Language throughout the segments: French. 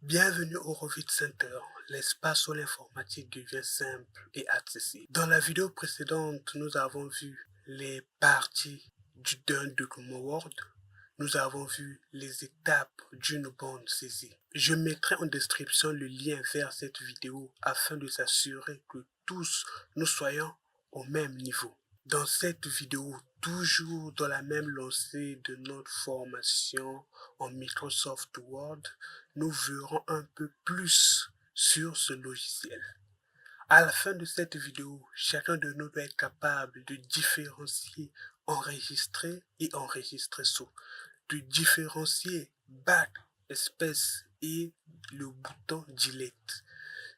Bienvenue au Revit Center, l'espace où l'informatique devient simple et accessible. Dans la vidéo précédente, nous avons vu les parties d'un document Word. Nous avons vu les étapes d'une bande saisie. Je mettrai en description le lien vers cette vidéo afin de s'assurer que tous nous soyons au même niveau. Dans cette vidéo, toujours dans la même lancée de notre formation en Microsoft Word, nous verrons un peu plus sur ce logiciel. À la fin de cette vidéo, chacun de nous doit être capable de différencier enregistrer et enregistrer sous, de différencier backspace et le bouton delete,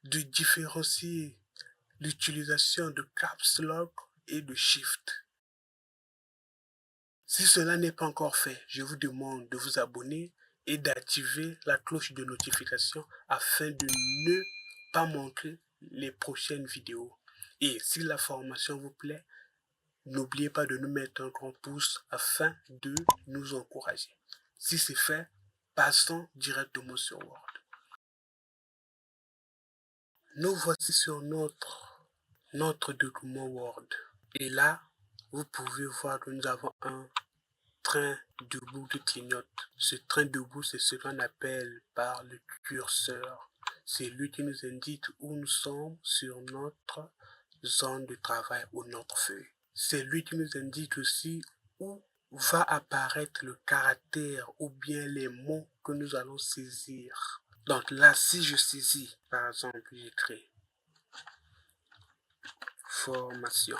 de différencier l'utilisation de caps lock et de shift. Si cela n'est pas encore fait, je vous demande de vous abonner et d'activer la cloche de notification afin de ne pas manquer les prochaines vidéos. Et si la formation vous plaît, n'oubliez pas de nous mettre un grand pouce afin de nous encourager. Si c'est fait, passons directement sur Word. Nous voici sur notre document Word. Et là, vous pouvez voir que nous avons un train debout qui clignote. Ce train debout, c'est ce qu'on appelle par le curseur. C'est lui qui nous indique où nous sommes sur notre zone de travail ou notre feuille. C'est lui qui nous indique aussi où va apparaître le caractère ou bien les mots que nous allons saisir. Donc là, si je saisis, par exemple, j'écris formation.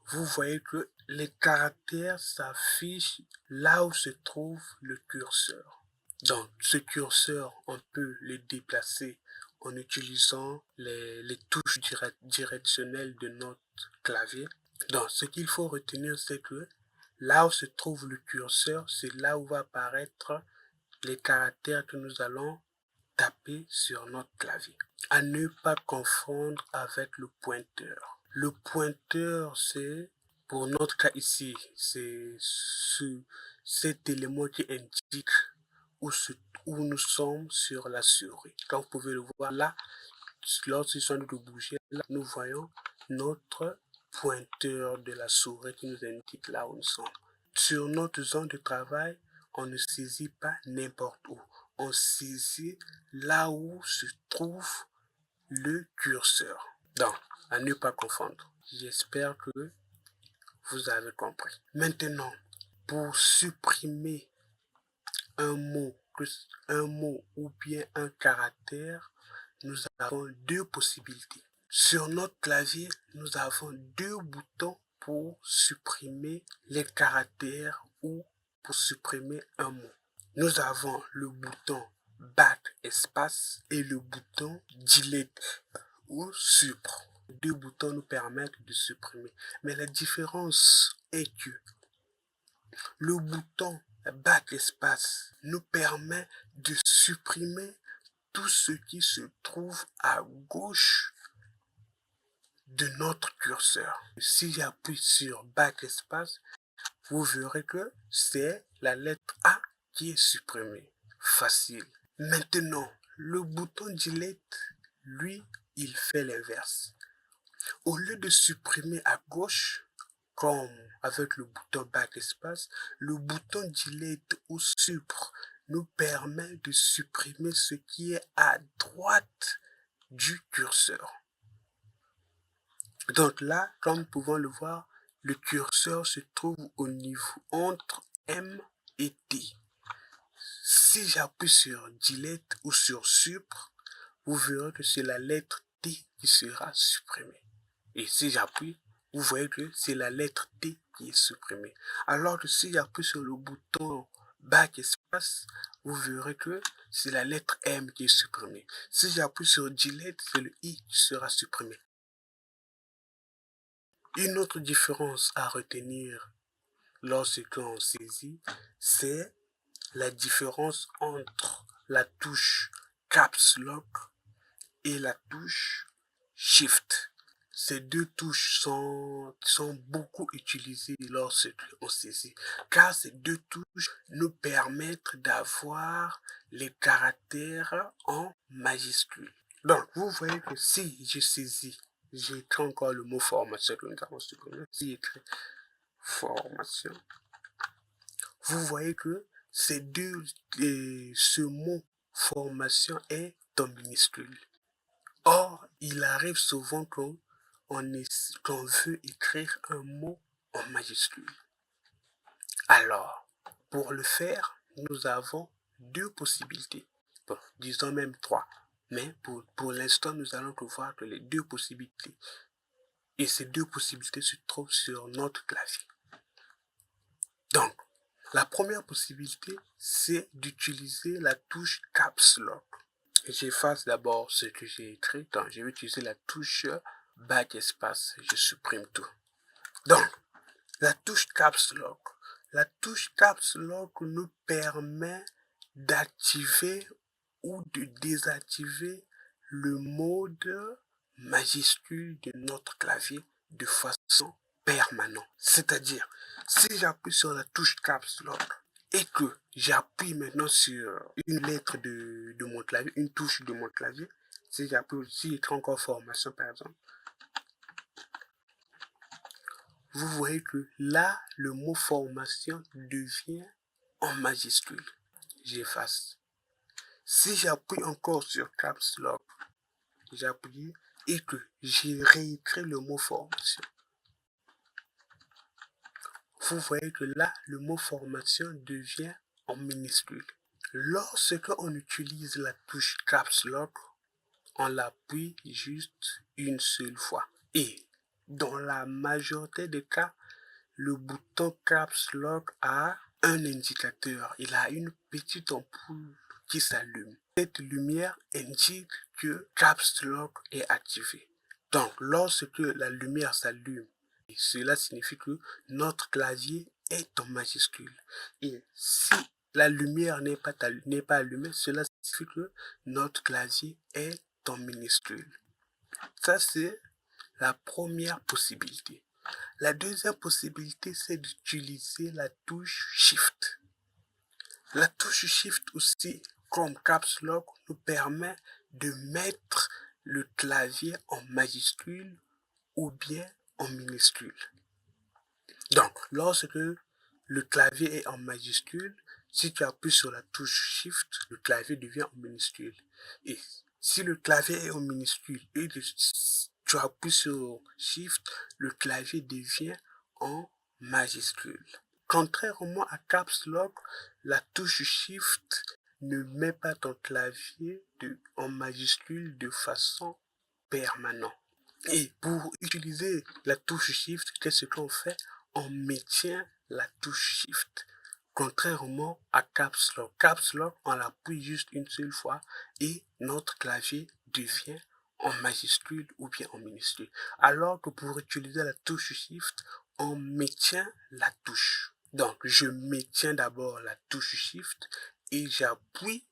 Vous voyez que les caractères s'affichent là où se trouve le curseur. Donc, ce curseur, on peut le déplacer en utilisant les touches directionnelles de notre clavier. Donc, ce qu'il faut retenir, c'est que là où se trouve le curseur, c'est là où va apparaître les caractères que nous allons taper sur notre clavier. À ne pas confondre avec le pointeur. Le pointeur, c'est, pour notre cas ici, c'est cet élément qui indique où nous sommes sur la souris. Comme vous pouvez le voir là, lorsqu'il s'agit de bouger, là, nous voyons notre pointeur de la souris qui nous indique là où nous sommes. Sur notre zone de travail, on ne saisit pas n'importe où. On saisit là où se trouve le curseur. Donc, à ne pas confondre. J'espère que vous avez compris. Maintenant, pour supprimer un mot ou bien un caractère, nous avons deux possibilités. Sur notre clavier, nous avons deux boutons pour supprimer les caractères ou pour supprimer un mot. Nous avons le bouton backspace et le bouton delete ou supprime. Les deux boutons nous permettent de supprimer. Mais la différence est que le bouton backspace nous permet de supprimer tout ce qui se trouve à gauche de notre curseur. Si j'appuie sur backspace, vous verrez que c'est la lettre A qui est supprimée. Facile. Maintenant, le bouton delete, lui, il fait l'inverse. Au lieu de supprimer à gauche, comme avec le bouton backspace, le bouton delete ou supprime nous permet de supprimer ce qui est à droite du curseur. Donc là, comme nous pouvons le voir, le curseur se trouve au niveau entre M et T. Si j'appuie sur delete ou sur supprime, vous verrez que c'est la lettre T qui sera supprimée. Et si j'appuie, vous voyez que c'est la lettre T qui est supprimée. Alors que si j'appuie sur le bouton backspace, vous verrez que c'est la lettre M qui est supprimée. Si j'appuie sur delete, c'est le I qui sera supprimé. Une autre différence à retenir lorsqu'on saisit, c'est la différence entre la touche Caps Lock et la touche Shift. ces deux touches sont beaucoup utilisées lorsqu'on saisit, car ces deux touches nous permettent d'avoir les caractères en majuscule. Donc, vous voyez que si je saisis, j'écris encore le mot formation que nous avons supprimé, si j'écris formation, vous voyez que ce mot formation est en minuscule. Or, il arrive souvent qu'on veut écrire un mot en majuscule. Alors, pour le faire, nous avons deux possibilités. Bon, disons même trois. Mais pour l'instant, nous allons voir que les deux possibilités. Et ces deux possibilités se trouvent sur notre clavier. Donc, la première possibilité, c'est d'utiliser la touche Caps Lock. J'efface d'abord ce que j'ai écrit. Donc, je vais utiliser la touche backspace. Je supprime tout. Donc, la touche Caps Lock. La touche Caps Lock nous permet d'activer ou de désactiver le mode majuscule de notre clavier de façon permanente. C'est-à-dire, si j'appuie sur la touche Caps Lock et que j'appuie maintenant sur une lettre de mon clavier, une touche de mon clavier, si j'écris encore formation par exemple, vous voyez que là, le mot formation devient en majuscule. J'efface. Si j'appuie encore sur Caps Lock, j'appuie et que j'ai réécrit le mot formation, vous voyez que là, le mot formation devient en minuscule. Lorsque on utilise la touche Caps Lock, on l'appuie juste une seule fois. Et dans la majorité des cas, le bouton Caps Lock a un indicateur. Il a une petite ampoule qui s'allume. Cette lumière indique que Caps Lock est activé. Donc, lorsque la lumière s'allume, cela signifie que notre clavier est en majuscule. Et si la lumière n'est pas allumée, cela signifie que notre clavier est en minuscule. Ça, c'est la première possibilité. La deuxième possibilité, c'est d'utiliser la touche Shift. La touche Shift aussi, comme Caps Lock, nous permet de mettre le clavier en majuscule ou bien en minuscule. Donc, lorsque le clavier est en majuscule, si tu appuies sur la touche Shift, le clavier devient en minuscule. Et si le clavier est en minuscule et tu appuies sur Shift, le clavier devient en majuscule. Contrairement à Caps Lock, la touche Shift ne met pas ton clavier en majuscule de façon permanente. Et pour utiliser la touche Shift, qu'est-ce qu'on fait? On maintient la touche Shift. Contrairement à Caps Lock. Caps Lock, on l'appuie juste une seule fois et notre clavier devient en majuscule ou bien en minuscule. Alors que pour utiliser la touche Shift, on maintient la touche. Donc, je maintiens d'abord la touche Shift et j'appuie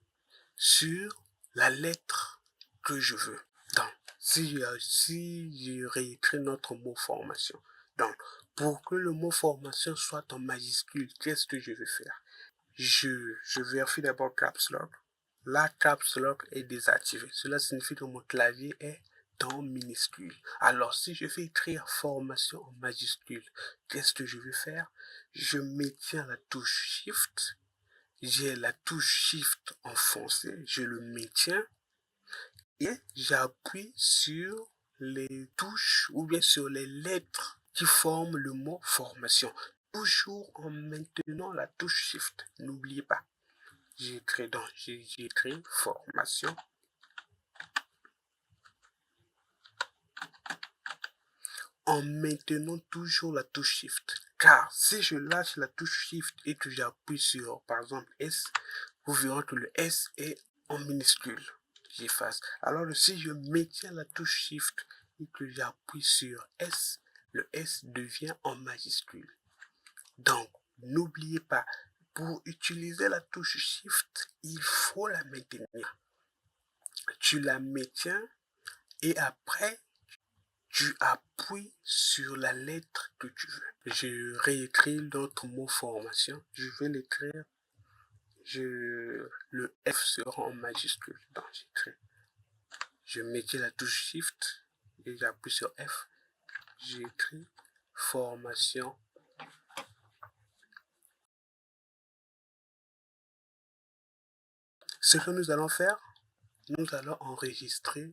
sur la lettre que je veux. Donc, si je réécris notre mot formation. Donc, pour que le mot formation soit en majuscule, qu'est-ce que je vais faire? Je vérifie d'abord Caps Lock. Là, Caps Lock est désactivé. Cela signifie que mon clavier est en minuscule. Alors, si je vais écrire formation en majuscule, qu'est-ce que je vais faire? Je maintiens la touche Shift. J'ai la touche Shift enfoncée. Je le maintiens. Et j'appuie sur les touches ou bien sur les lettres qui forment le mot formation. Toujours en maintenant la touche Shift. N'oubliez pas. J'ai écrit formation. En maintenant toujours la touche Shift. Car si je lâche la touche Shift et que j'appuie sur, par exemple, S, vous verrez que le S est en minuscule. J'efface. Alors si je maintiens la touche Shift et que j'appuie sur S, le S devient en majuscule. Donc, n'oubliez pas, pour utiliser la touche Shift, il faut la maintenir. Tu la maintiens et après, tu appuies sur la lettre que tu veux. Je réécris d'autres mots formation. Je vais l'écrire. Le F sera en majuscule. Donc j'écris. Je mettais la touche Shift et j'appuie sur F. J'écris formation. Ce que nous allons faire, nous allons enregistrer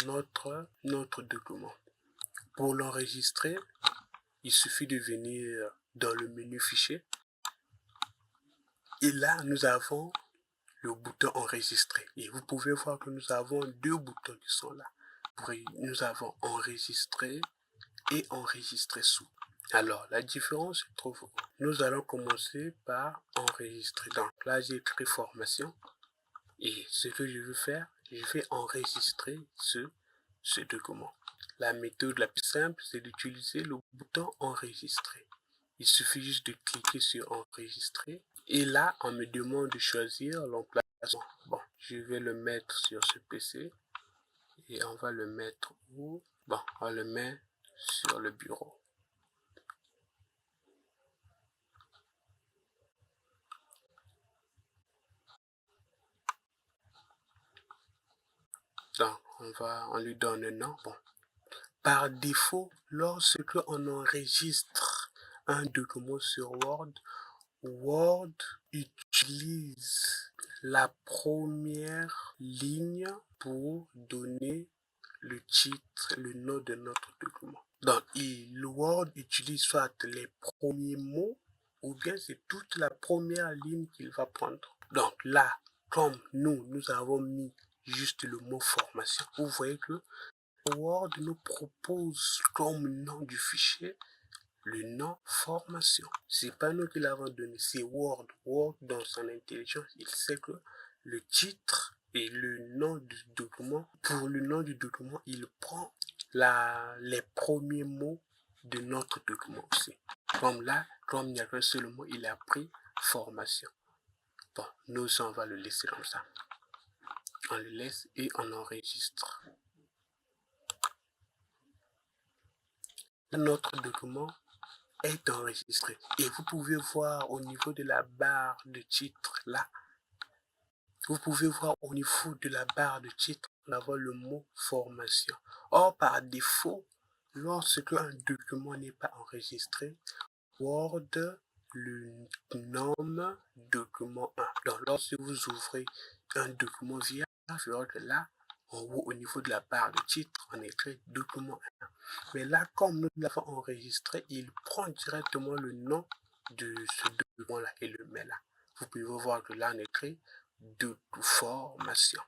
notre document. Pour l'enregistrer, il suffit de venir dans le menu fichier. Et là, nous avons le bouton enregistrer. Et vous pouvez voir que nous avons deux boutons qui sont là. Nous avons enregistrer et enregistrer sous. Alors, la différence se trouve où? Nous allons commencer par enregistrer. Donc là, j'ai écrit formation. Et ce que je veux faire, je vais enregistrer ce document. La méthode la plus simple, c'est d'utiliser le bouton enregistrer. Il suffit juste de cliquer sur enregistrer. Et là, on me demande de choisir l'emplacement. Bon, je vais le mettre sur ce PC. Et on va le mettre où? Bon, on le met sur le bureau. Donc, on lui donne un nom. Bon. Par défaut, lorsque on enregistre un document sur Word, Word utilise la première ligne pour donner le titre, le nom de notre document. Donc, le Word utilise soit les premiers mots ou bien c'est toute la première ligne qu'il va prendre. Donc là, comme nous avons mis juste le mot formation, vous voyez que Word nous propose comme nom du fichier le nom formation. C'est pas nous qui l'avons donné, c'est Word. Word, dans son intelligence, il sait que le titre et le nom du document, pour le nom du document, il prend les premiers mots de notre document aussi. Comme là, comme il n'y a qu'un seul mot, il a pris formation. Bon, nous, on va le laisser comme ça. On le laisse et on enregistre. Notre document est enregistré. Et vous pouvez voir au niveau de la barre de titre là, vous pouvez voir au niveau de la barre de titre, on a le mot formation. Or, par défaut, lorsque un document n'est pas enregistré, Word le nomme document 1. Donc, lorsque vous ouvrez un document vierge, vous verrez que là, en haut, au niveau de la barre de titre, on écrit document 1. Mais là, comme nous l'avons enregistré, il prend directement le nom de ce document-là et le met là. Vous pouvez voir que là, on écrit de formation.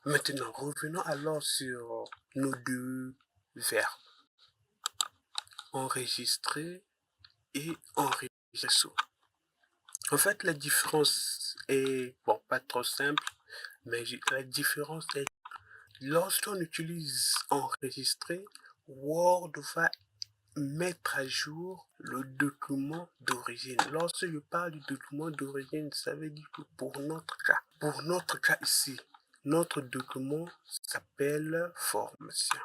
Maintenant, revenons alors sur nos deux verbes. Enregistrer et enregistrer. En fait, la différence est, bon, pas trop simple, mais la différence est, lorsqu'on utilise enregistrer, Word va mettre à jour le document d'origine. Lorsque je parle du document d'origine, ça veut dire que pour notre cas ici, notre document s'appelle formation.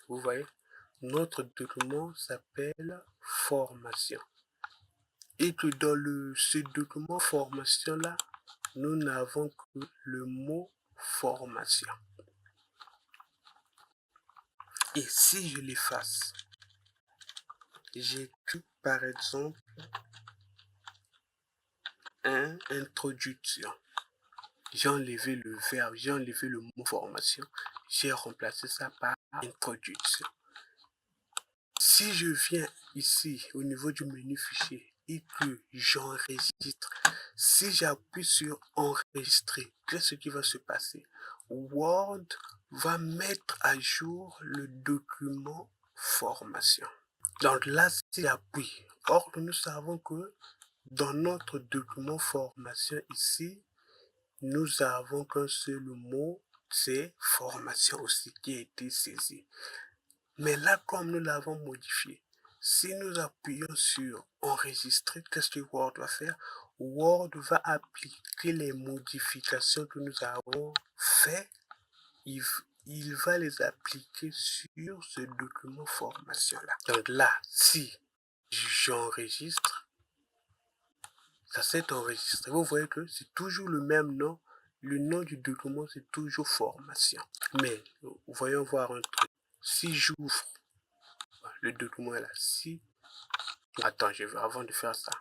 Vous voyez, notre document s'appelle formation. Et que dans ce document formation là, nous n'avons que le mot formation. Et si je l'efface, j'écris par exemple un introduction. J'ai enlevé le verbe, j'ai enlevé le mot formation, j'ai remplacé ça par introduction. Si je viens ici au niveau du menu fichier et que j'enregistre, si j'appuie sur enregistrer, qu'est-ce qui va se passer? Word va mettre à jour le document formation. Donc là, si j'appuie, or nous savons que dans notre document formation ici, nous avons qu'un seul mot, c'est formation aussi qui a été saisi. Mais là, comme nous l'avons modifié, si nous appuyons sur enregistrer, qu'est-ce que Word va faire? Word va appliquer les modifications que nous avons faites il va les appliquer sur ce document formation-là. Donc là, si j'enregistre, ça s'est enregistré. Vous voyez que c'est toujours le même nom. Le nom du document, c'est toujours formation. Mais, voyons voir un truc. Si j'ouvre le document là, attends, avant de faire ça,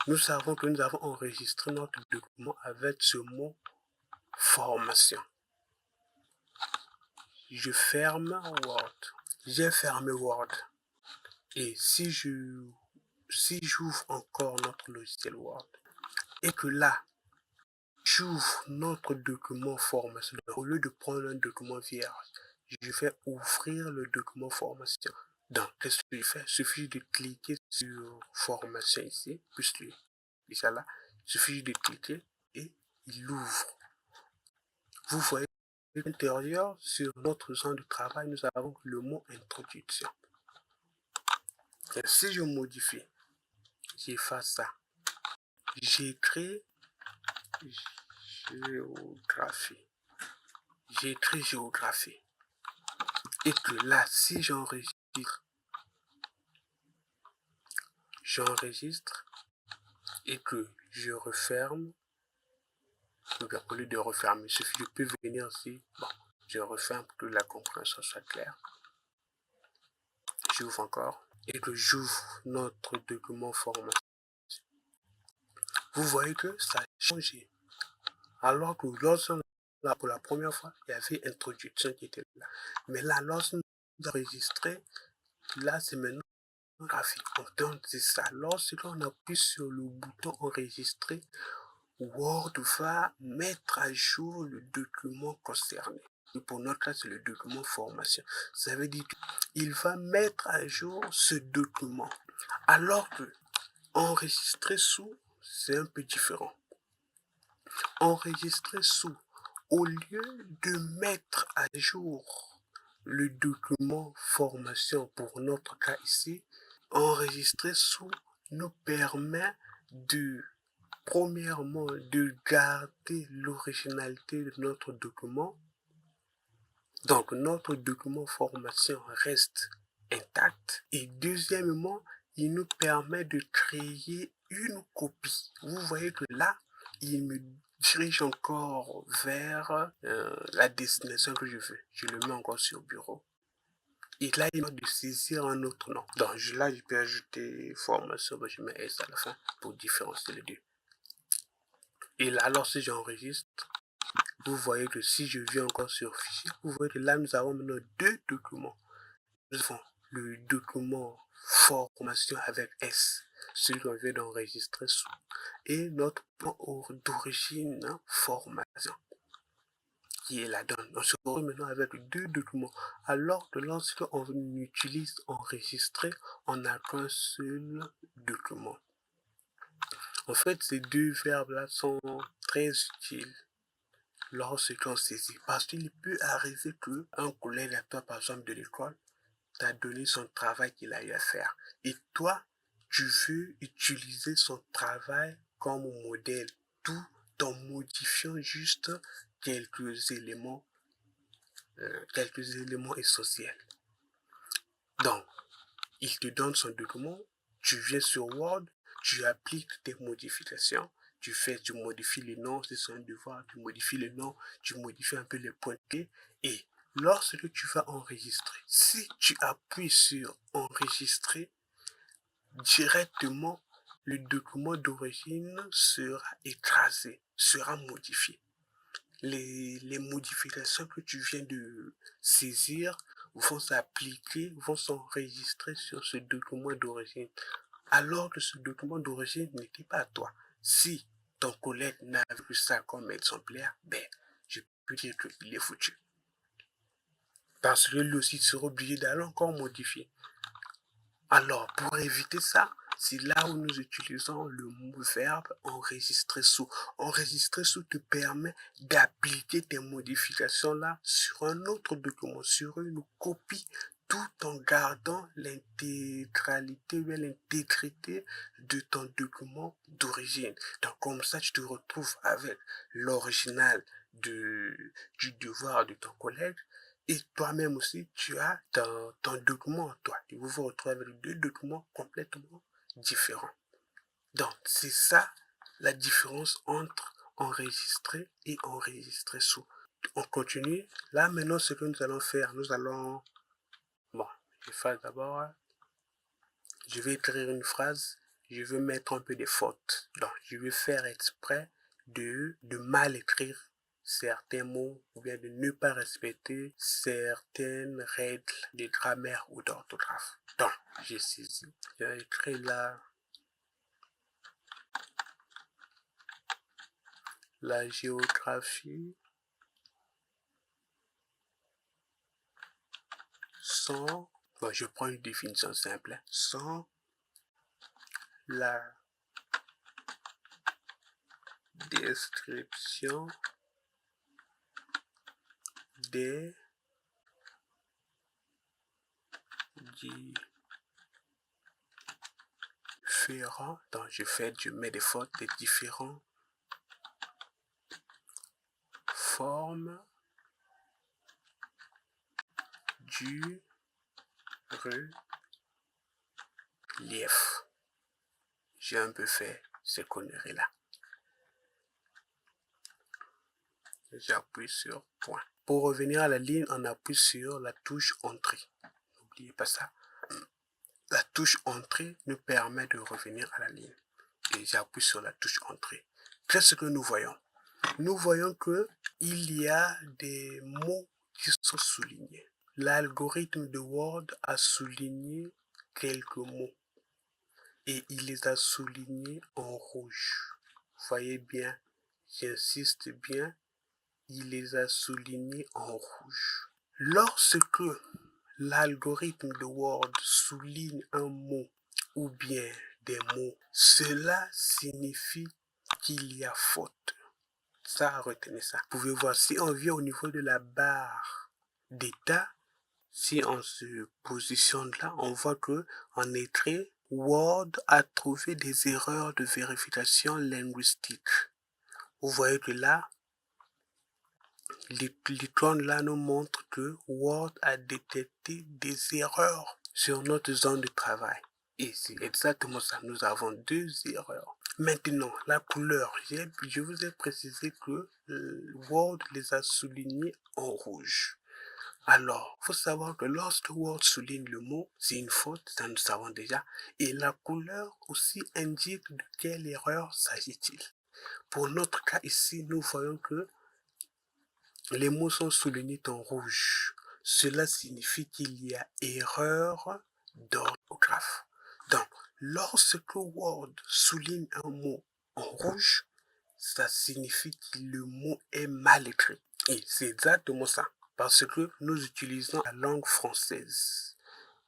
nous savons que nous avons enregistré notre document avec ce mot formation. Je ferme Word. J'ai fermé Word. Et si j'ouvre encore notre logiciel Word et que là, j'ouvre notre document formation, au lieu de prendre un document vierge, je vais ouvrir le document formation. Donc, qu'est-ce que je fais? Il suffit de cliquer sur formation ici, puisque déjà là, il suffit de cliquer et il ouvre. Vous voyez, à l'intérieur, sur notre zone de travail, nous avons le mot introduction. Et si je modifie, j'efface ça, j'écris géographie. J'écris géographie. Et que là, si j'enregistre et que je referme, au lieu de refermer, je peux venir ici, bon, je referme pour que la compréhension soit claire. J'ouvre encore et que j'ouvre notre document formation. Vous voyez que ça a changé. Alors que lorsqu'on là pour la première fois, il y avait introduction qui était là. Mais là, lorsqu'on enregistré, là c'est maintenant graphique. Donc c'est ça. Lorsqu'on appuie sur le bouton enregistrer, Word va mettre à jour le document concerné. Et pour notre cas, c'est le document formation. Ça veut dire qu'il va mettre à jour ce document. Alors que enregistrer sous, c'est un peu différent. Enregistrer sous, au lieu de mettre à jour le document formation pour notre cas ici, enregistrer sous nous permet de, premièrement, de garder l'originalité de notre document. Donc, notre document formation reste intact. Et deuxièmement, il nous permet de créer une copie. Vous voyez que là, il me dirige encore vers la destination que je veux. Je le mets encore sur bureau. Et là, il m'a de saisir un autre nom. Donc là, je peux ajouter formation, je mets S à la fin pour différencier les deux. Et là, alors si j'enregistre, vous voyez que si je viens encore sur fichier, vous voyez que là, nous avons maintenant deux documents. Nous avons le document formation avec S, celui qu'on vient d'enregistrer sous, et notre plan d'origine formation, qui est la donne. On se retrouve maintenant avec deux documents, alors que lorsqu'on utilise enregistrer, on n'a qu'un seul document. En fait, ces deux verbes-là sont très utiles lorsqu'on saisit, parce qu'il peut arriver qu'un collègue à toi, par exemple de l'école, t'a donné son travail qu'il a eu à faire. Et toi, tu veux utiliser son travail comme modèle, tout en modifiant juste quelques éléments essentiels. Donc, il te donne son document, tu viens sur Word, tu appliques tes modifications, tu modifies les noms, si c'est un devoir, tu modifies les noms, tu modifies un peu les points clés, et lorsque tu vas enregistrer, si tu appuies sur enregistrer, directement, le document d'origine sera écrasé, sera modifié. Les modifications que tu viens de saisir vont s'appliquer, vont s'enregistrer sur ce document d'origine, alors que ce document d'origine n'était pas à toi. Si ton collègue n'avait vu ça comme exemplaire, ben, je peux dire qu'il est foutu. Parce que lui aussi sera obligé d'aller encore modifier. Alors, pour éviter ça, c'est là où nous utilisons le verbe enregistrer sous. Enregistrer sous te permet d'appliquer tes modifications là sur un autre document, sur une copie, tout en gardant l'intégralité ou l'intégrité de ton document d'origine. Donc, comme ça, tu te retrouves avec l'original du devoir de ton collègue. Et toi-même aussi, tu as ton document, toi. Tu vous vous retrouvez avec deux documents complètement différents. Donc, c'est ça la différence entre enregistrer et enregistrer sous. On continue. Là, maintenant, ce que nous allons faire, nous allons... Bon, je vais faire d'abord... Je vais écrire une phrase. Je veux mettre un peu de fautes. Donc, je vais faire exprès de mal écrire certains mots ou bien de ne pas respecter certaines règles de grammaire ou d'orthographe. Donc, j'ai saisi. Je vais écrire là la géographie sans, bon, je prends une définition simple, sans la description des différents, donc je mets des fautes, des différents formes du relief. J'ai un peu fait ces conneries-là. J'appuie sur point. Pour revenir à la ligne, on appuie sur la touche entrée. N'oubliez pas ça. La touche entrée nous permet de revenir à la ligne. Et j'appuie sur la touche entrée. Qu'est-ce que nous voyons? Nous voyons que il y a des mots qui sont soulignés. L'algorithme de Word a souligné quelques mots et il les a soulignés en rouge. Voyez bien, j'insiste bien, il les a soulignés en rouge. Lorsque l'algorithme de Word souligne un mot ou bien des mots, cela signifie qu'il y a faute. Ça, retenez ça. Vous pouvez voir, si on vient au niveau de la barre d'état, si on se positionne là, on voit que en écrit, Word a trouvé des erreurs de vérification linguistique. Vous voyez que là, l'icône là nous montre que Word a détecté des erreurs sur notre zone de travail. Et c'est exactement ça, nous avons deux erreurs. Maintenant, la couleur, je vous ai précisé que Word les a soulignés en rouge. Alors, il faut savoir que lorsque Word souligne le mot, c'est une faute, ça nous savons déjà. Et la couleur aussi indique de quelle erreur s'agit-il. Pour notre cas ici, nous voyons que les mots sont soulignés en rouge. Cela signifie qu'il y a erreur d'orthographe. Donc, lorsque Word souligne un mot en rouge, ça signifie que le mot est mal écrit. Et c'est exactement ça. Parce que nous utilisons la langue française.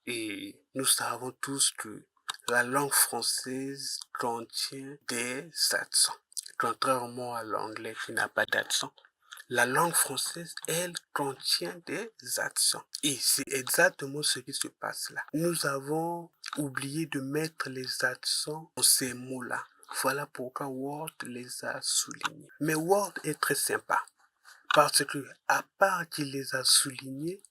Et nous savons tous que la langue française contient des accents. Contrairement à l'anglais qui n'a pas d'accent, la langue française, elle, contient des accents. Et c'est exactement ce qui se passe là. Nous avons oublié de mettre les accents dans ces mots-là. Voilà pourquoi Word les a soulignés. Mais Word est très sympa. Parce que, à part qu'il les a soulignés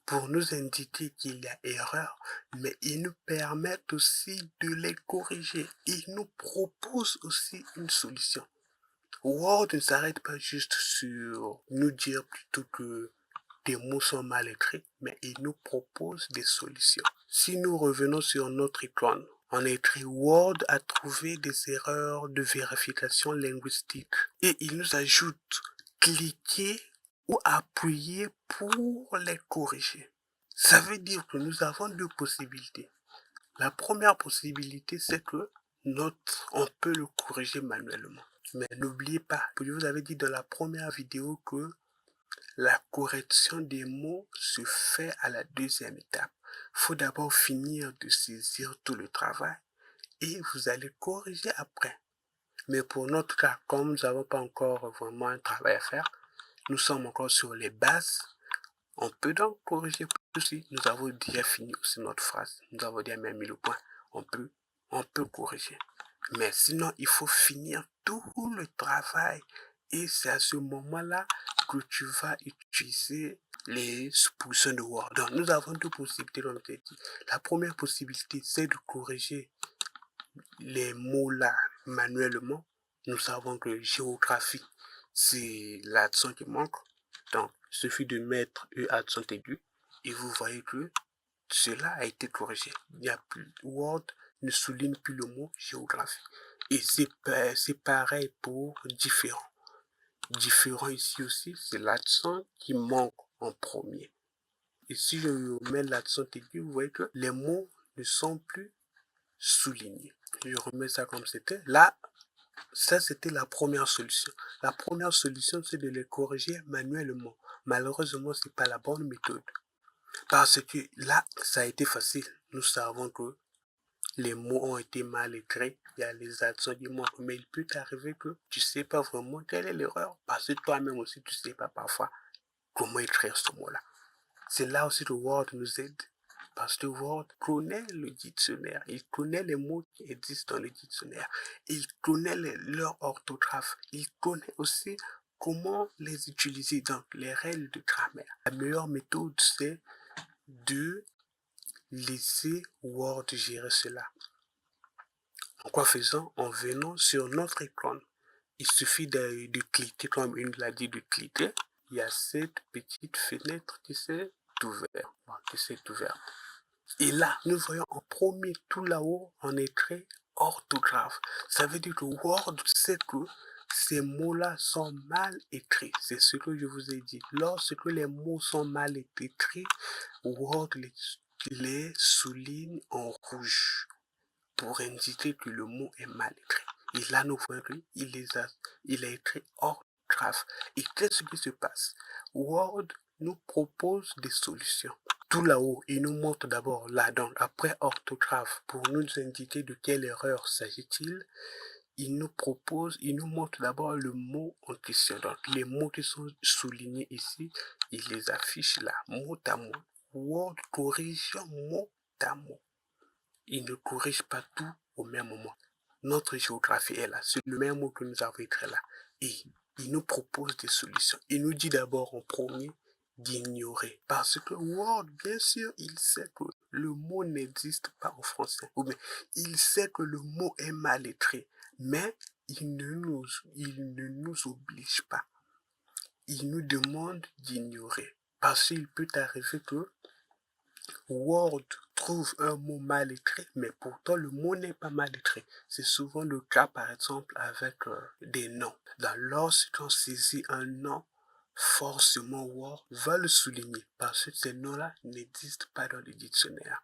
pour nous indiquer qu'il y a erreur, mais il nous permet aussi de les corriger. Il nous propose aussi une solution. Word ne s'arrête pas juste sur nous dire plutôt que des mots sont mal écrits, mais il nous propose des solutions. Si nous revenons sur notre icône, on écrit Word a trouvé des erreurs de vérification linguistique et il nous ajoute cliquer ou appuyer pour les corriger. Ça veut dire que nous avons deux possibilités. La première possibilité, c'est que on peut le corriger manuellement. Mais n'oubliez pas, je vous avais dit dans la première vidéo que la correction des mots se fait à la deuxième étape. Il faut d'abord finir de saisir tout le travail et vous allez corriger après. Mais pour notre cas, comme nous n'avons pas encore vraiment un travail à faire, nous sommes encore sur les bases, on peut donc corriger aussi. Nous avons déjà fini aussi notre phrase. Nous avons déjà même mis le point. On peut corriger. Mais sinon, il faut finir tout le travail Et c'est à ce moment-là que tu vas utiliser les suppositions de Word. Donc, nous avons deux possibilités, comme je t'ai dit. La première possibilité, c'est de corriger les mots là manuellement. Nous savons que géographie, c'est l'accent qui manque. Donc, il suffit de mettre E accent aigu et vous voyez que cela a été corrigé. Il n'y a plus, Word ne souligne plus le mot géographie. Et c'est pareil pour différent. Différent ici aussi, c'est l'accent qui manque en premier. Et si je mets l'accent aigu, vous voyez que les mots ne sont plus soulignés. Je remets ça comme c'était. Là, ça c'était la première solution. La première solution, c'est de les corriger manuellement. Malheureusement, c'est pas la bonne méthode. Parce que là, ça a été facile. Nous savons que les mots ont été mal écrits, il y a les accents du mot, mais il peut t'arriver que tu sais pas vraiment quelle est l'erreur, parce que toi-même aussi tu sais pas parfois comment écrire ce mot-là. C'est là aussi que Word nous aide, parce que Word connaît le dictionnaire, il connaît les mots qui existent dans le dictionnaire, il connaît leur orthographe, il connaît aussi comment les utiliser, donc les règles de grammaire. La meilleure méthode, c'est de laisser Word gérer cela. En quoi faisant? En venant sur notre écran. Il suffit de cliquer, comme une l'a dit, de cliquer. Il y a cette petite fenêtre qui s'est ouverte. Et là, nous voyons en premier tout là-haut en écrit orthographe. Ça veut dire que Word sait que ces mots-là sont mal écrits. C'est ce que je vous ai dit. Lorsque les mots sont mal écrits, Word les souligne en rouge pour indiquer que le mot est mal écrit. Et là, nous voyons qu'il a écrit orthographe. Et qu'est-ce qui se passe? Word nous propose des solutions. Tout là-haut, il nous montre d'abord là, donc après orthographe, pour nous indiquer de quelle erreur s'agit-il. Il nous montre d'abord le mot en question. Donc, les mots qui sont soulignés ici, il les affiche là, mot à mot. Word corrige mot à mot. Il ne corrige pas tout au même moment. Notre géographie est là, c'est le même mot que nous avons écrit là. Et il nous propose des solutions. Il nous dit d'abord en premier d'ignorer. Parce que Word, bien sûr, il sait que le mot n'existe pas en français. Ou bien, il sait que le mot est mal écrit. Mais il ne nous oblige pas. Il nous demande d'ignorer. Parce qu'il peut arriver que Word trouve un mot mal écrit, mais pourtant le mot n'est pas mal écrit. C'est souvent le cas, par exemple, avec des noms. Lorsqu'on saisit un nom, forcément Word va le souligner, parce que ces noms-là n'existent pas dans le dictionnaire.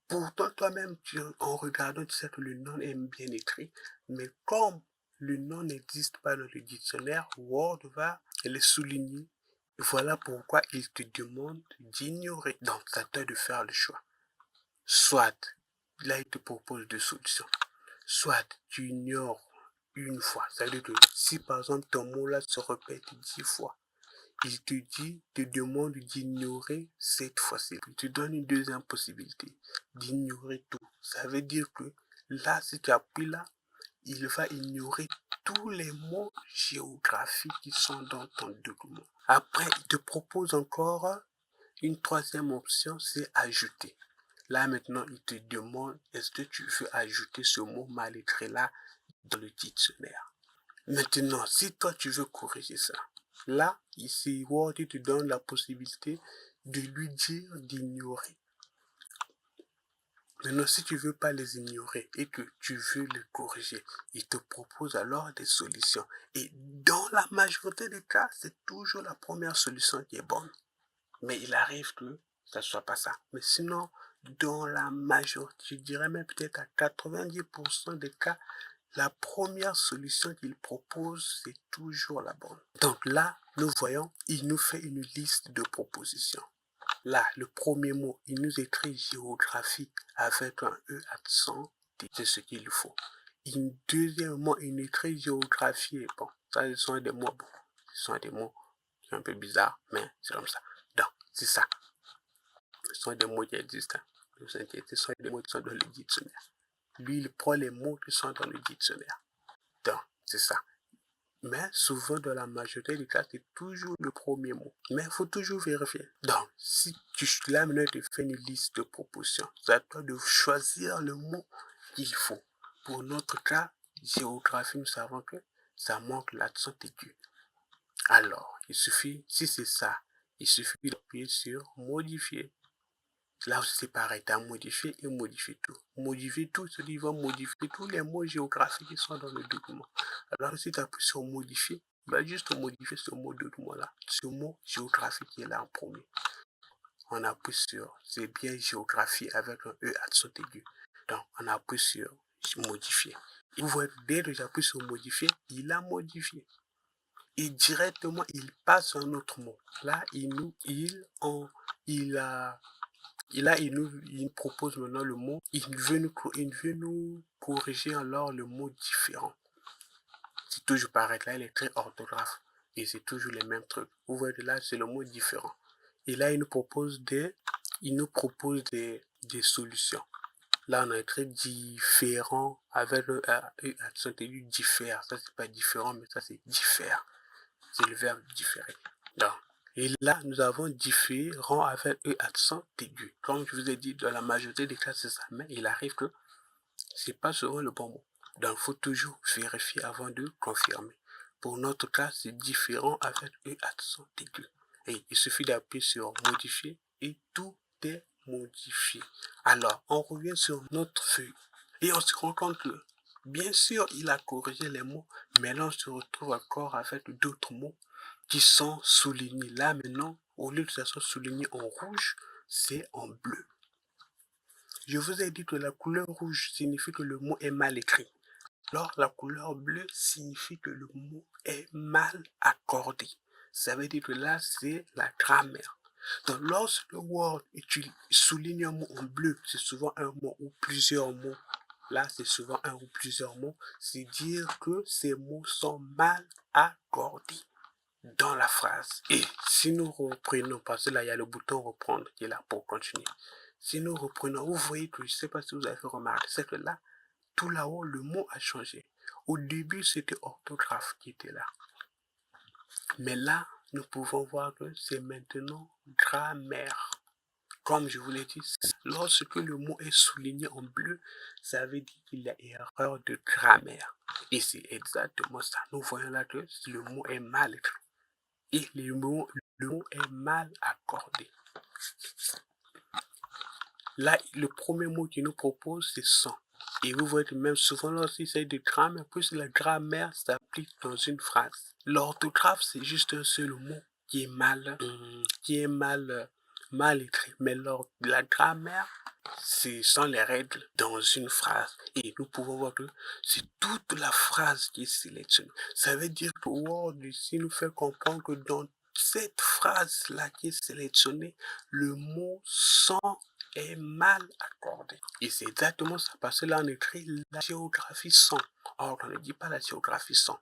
Pourtant, toi-même, en regardant, tu sais que le nom est bien écrit, mais comme le nom n'existe pas dans le dictionnaire, Word va les souligner. Voilà pourquoi il te demande d'ignorer. Donc, c'est à toi de faire le choix. Soit, là, il te propose deux solutions. Soit tu ignores une fois. C'est-à-dire que si, par exemple, ton mot-là se répète 10 fois, il te demande d'ignorer cette fois-ci. Il te donne une deuxième possibilité, d'ignorer tout. Ça veut dire que là, si tu appuies là, il va ignorer tous les mots géographiques qui sont dans ton document. Après, il te propose encore une troisième option, c'est ajouter. Là, maintenant, il te demande, est-ce que tu veux ajouter ce mot mal écrit là dans le dictionnaire? Maintenant, si toi, tu veux corriger ça, là, ici, Word te donne la possibilité de lui dire d'ignorer. Maintenant, si tu ne veux pas les ignorer et que tu veux les corriger, il te propose alors des solutions. Et dans la majorité des cas, c'est toujours la première solution qui est bonne. Mais il arrive que ça ne soit pas ça. Mais sinon, dans la majorité, je dirais même peut-être à 90% des cas, la première solution qu'il propose, c'est toujours la bonne. Donc là, nous voyons, il nous fait une liste de propositions. Là, le premier mot, il nous écrit géographie avec un E accent, c'est ce qu'il faut. Deuxièmement, il nous écrit géographie, et bon, ça, ce sont des mots, qui sont un peu bizarres, mais c'est comme ça. Donc, c'est ça. Ce sont des mots qui existent. Ce sont des mots qui sont dans le dictionnaire. Lui, il prend les mots qui sont dans le dictionnaire. Donc, c'est ça. Mais souvent, dans la majorité des cas, c'est toujours le premier mot. Mais il faut toujours vérifier. Donc, si là maintenant, tu fais une liste de propositions, c'est à toi de choisir le mot qu'il faut. Pour notre cas, géographie, nous savons que ça manque l'accent aigu. Alors, il suffit, si c'est ça, il suffit d'appuyer sur modifier. Là aussi, c'est pareil, tu as modifié et modifier tout. Modifier tout, c'est-à-dire qu'il va modifier tous les mots géographiques qui sont dans le document. Alors, si tu appuies sur modifier, il va juste modifier ce mot document-là, ce mot géographique qui est là en premier. On appuie sur, c'est bien géographie avec un E accent aigu. Donc, on appuie sur modifier. Et vous voyez, dès que j'appuie sur modifier, il a modifié. Et directement, il passe un autre mot. Là, il nous propose maintenant le mot, il veut nous corriger alors le mot différent. C'est toujours pareil, là il est très orthographe et c'est toujours les mêmes trucs. Vous voyez là, c'est le mot différent. Et là, il nous propose des solutions. Là, on a écrit différent avec le accent aigu diffère. Ça, c'est pas différent, mais ça, c'est diffère. C'est le verbe différer. Donc, et là, nous avons différent avec E accent aigu. Comme je vous ai dit, dans la majorité des cas, c'est ça. Mais il arrive que c'est pas souvent le bon mot. Donc, il faut toujours vérifier avant de confirmer. Pour notre cas, c'est différent avec E accent aigu. Et il suffit d'appuyer sur modifier et tout est modifié. Alors, on revient sur notre feuille et on se rend compte que, bien sûr, il a corrigé les mots, mais là, on se retrouve encore avec d'autres mots qui sont soulignés. Là, maintenant, au lieu que ça soit souligné en rouge, c'est en bleu. Je vous ai dit que la couleur rouge signifie que le mot est mal écrit. Alors, la couleur bleue signifie que le mot est mal accordé. Ça veut dire que là, c'est la grammaire. Donc, lorsque le Word souligne un mot en bleu, c'est souvent un mot ou plusieurs mots. Là, c'est souvent un ou plusieurs mots. C'est dire que ces mots sont mal accordés dans la phrase. Et si nous reprenons, parce que là, il y a le bouton reprendre qui est là pour continuer. Si nous reprenons, vous voyez que je ne sais pas si vous avez remarqué, c'est que là, tout là-haut, le mot a changé. Au début, c'était orthographe qui était là. Mais là, nous pouvons voir que c'est maintenant grammaire. Comme je vous l'ai dit, lorsque le mot est souligné en bleu, ça veut dire qu'il y a erreur de grammaire. Et c'est exactement ça. Nous voyons là que le mot est mal écrit. Et le mot est mal accordé. Là, le premier mot qu'il nous propose, c'est sans. Et vous voyez que même souvent lorsqu'il s'agit de grammaire, plus la grammaire s'applique dans une phrase. L'orthographe, c'est juste un seul mot qui est mal écrit. Mais la grammaire, ce sont les règles dans une phrase. Et nous pouvons voir que c'est toute la phrase qui est sélectionnée. Ça veut dire que Word ici nous fait comprendre que dans cette phrase-là qui est sélectionnée, le mot sans est mal accordé. Et c'est exactement ça, parce que là on écrit la géographie sans. Or, on ne dit pas la géographie sans.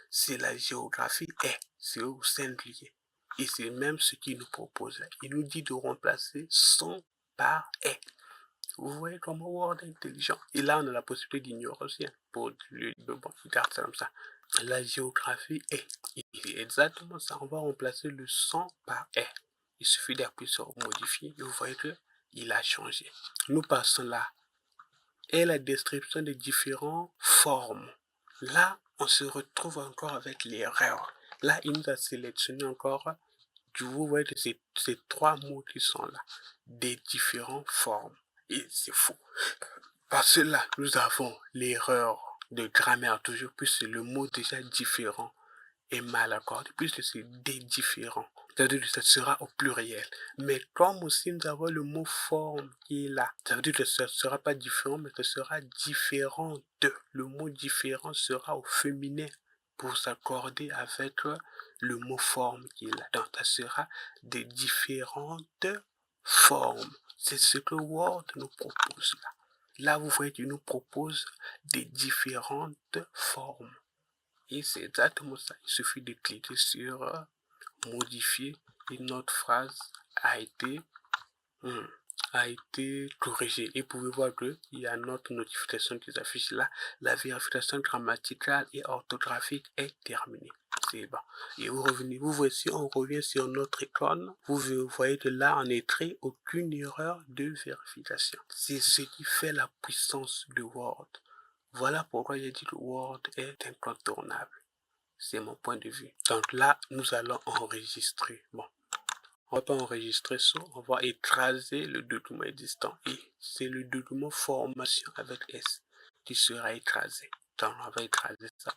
C'est la géographie est. C'est au singulier. Et c'est même ce qu'il nous propose là. Il nous dit de remplacer sans par est. Vous voyez comment Word est intelligent. Et là, on a la possibilité d'ignorer aussi. Pour garde ça comme ça. La géographie est. Et c'est exactement ça. On va remplacer le sans par est. Il suffit d'appuyer sur modifier. Et vous voyez que il a changé. Nous passons là. Et la description des différentes formes. Là, on se retrouve encore avec l'erreur. Là, il nous a sélectionné encore. Vous voyez que c'est ces trois mots qui sont là. Des différentes formes. Et c'est faux. Parce que là, nous avons l'erreur de grammaire toujours, plus le mot déjà différent est mal accordé, puisque c'est des différents. C'est-à-dire que ça sera au pluriel. Mais comme aussi nous avons le mot forme qui est là, ça veut dire que ça ne sera pas différent, mais ça sera différente. Le mot différent sera au féminin pour s'accorder avec le mot forme qui est là. Donc ça sera des différentes formes. C'est ce que Word nous propose là. Là, vous voyez qu'il nous propose des différentes formes. Et c'est exactement ça. Il suffit de cliquer sur modifier et notre phrase a été a été corrigé. Et vous pouvez voir qu'il y a notre notification qui s'affiche là. La vérification grammaticale et orthographique est terminée. C'est bon. Et vous revenez, vous voyez, si on revient sur notre icône, vous voyez que là, on n'est créé aucune erreur de vérification. C'est ce qui fait la puissance de Word. Voilà pourquoi j'ai dit que Word est incontournable. C'est mon point de vue. Donc là, nous allons enregistrer. Bon, on va pas enregistrer ça, on va écraser le document existant. Et c'est le document formation avec S qui sera écrasé. Donc on va écraser ça.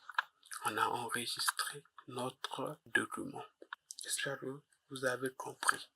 On a enregistré notre document. J'espère que vous avez compris.